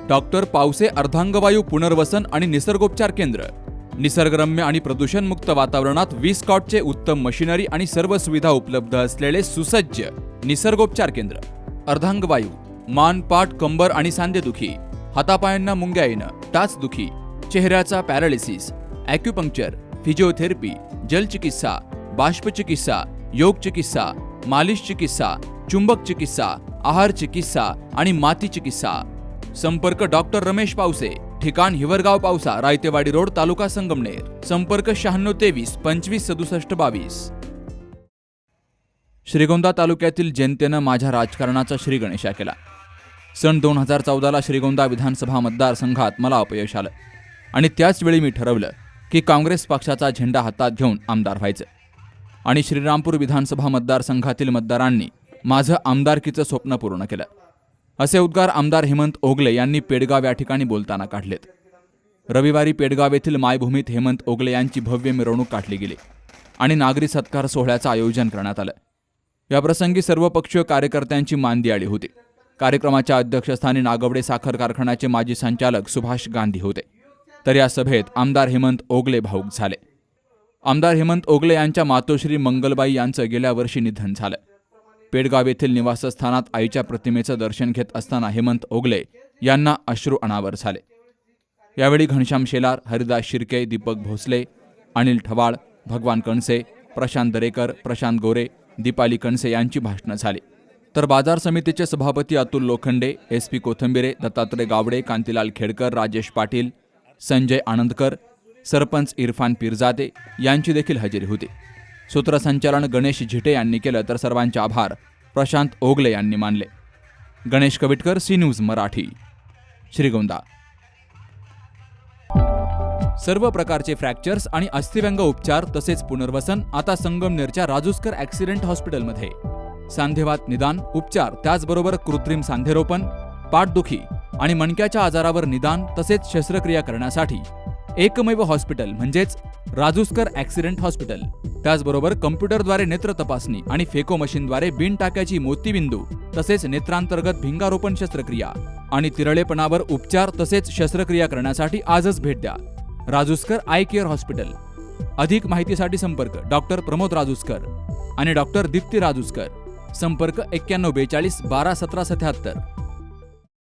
Doctor Pawase अर्धांगवायू पुनर्वसन आणि निसर्गोपचार केंद्र. निसर्गरम्य आणि प्रदूषणमुक्त वातावरणात 20 कॉटचे उत्तम मशिनरी आणि सर्व सुविधा उपलब्ध असलेले सुसज्ज निसर्गोपचार केंद्र. अर्धांगवायू, मान, पाठ, कंबर आणि सांधेदुखी, हातापायांना मुंग्या येणं, टाचदुखी, चेहऱ्याचा पॅरालिसिस, ॲक्युपंक्चर, फिजिओथेरपी, जलचिकित्सा, बाष्पचिकित्सा, योग चिकित्सा, मालिश चिकित्सा, चुंबक चिकित्सा, आहार चिकित्सा आणि माती चिकित्सा. संपर्क डॉक्टर रमेश पावसे, ठिकाण हिवरगाव पावसा, रायतेवाडी रोड, तालुका संगमनेर. संपर्क 9623 25 67 22. श्रीगोंदा तालुक्यातील जनतेनं माझ्या राजकारणाचा श्रीगणेशा केला. सन 2014ला श्रीगोंदा विधानसभा मतदारसंघात मला अपयश आलं आणि त्याच वेळी मी ठरवलं की काँग्रेस पक्षाचा झेंडा हातात घेऊन आमदार व्हायचं. आणि श्रीरामपूर विधानसभा मतदारसंघातील मतदारांनी माझं आमदारकीचं स्वप्न पूर्ण केलं. असे उद्गार आमदार हेमंत ओगले यांनी पेडगाव या ठिकाणी बोलताना काढलेत. रविवारी पेडगाव येथील मायभूमीत हेमंत ओगले यांची भव्य मिरवणूक काढली गेली आणि नागरी सत्कार सोहळ्याचं आयोजन करण्यात आलं. याप्रसंगी सर्वपक्षीय कार्यकर्त्यांची मांदी आली होती. कार्यक्रमाच्या अध्यक्षस्थानी नागवडे साखर कारखान्याचे माजी संचालक सुभाष गांधी होते. तर या सभेत आमदार हेमंत ओगले भाऊक झाले. आमदार हेमंत ओगले यांच्या मातोश्री मंगलबाई यांचं गेल्या वर्षी निधन झालं. पेडगाव येथील निवासस्थानात आईच्या प्रतिमेचं दर्शन घेत असताना हेमंत ओगले यांना अश्रू अनावर झाले. यावेळी घनश्याम शेलार, हरिदास शिर्के, दीपक भोसले, अनिल ठवाळ, भगवान कणसे, प्रशांत दरेकर, प्रशांत गोरे, दीपाली कणसे यांची भाषणं झाली. तर बाजार समितीचे सभापती अतुल लोखंडे, SP कोथंबिरे, दत्तात्रय गावडे, कांतीलाल खेडकर, राजेश पाटील, संजय आनंदकर, सरपंच इरफान पिरजादे यांची देखील हजेरी होती. सूत्रसंचालन गणेश झिटे यांनी केलं तर सर्वांचे आभार प्रशांत ओगले यांनी मानले. Ganesh Kavitkar, C news Marathi, Shrigonda. सर्व प्रकारचे फ्रॅक्चर्स आणि अस्थिव्यंग उपचार तसेच पुनर्वसन आता संगमनेरच्या राजूस्कर ॲक्सिडेंट हॉस्पिटलमध्ये. सांधेवात निदान, उपचार, त्याचबरोबर कृत्रिम सांधेरोपण, पाठदुखी आणि मणक्याच्या आजारावर निदान तसेच शस्त्रक्रिया करण्यासाठी एकमेव हॉस्पिटल म्हणजेच राजूस्कर ॲक्सिडेंट हॉस्पिटल. त्याचबरोबर कम्प्युटरद्वारे नेत्र तपासणी आणि फेको मशीनद्वारे बिन टाक्याची मोतीबिंदू तसेच नेत्रांतर्गत भिंगारोपण शस्त्रक्रिया आणि तिरळेपणावर उपचार तसेच शस्त्रक्रिया करण्यासाठी आजच भेट द्या. राजूस्कर आय केअर हॉस्पिटल. अधिक माहितीसाठी संपर्क डॉक्टर प्रमोद राजूस्कर आणि डॉक्टर दीप्ती राजूस्कर. संपर्क 9142 12 17 77.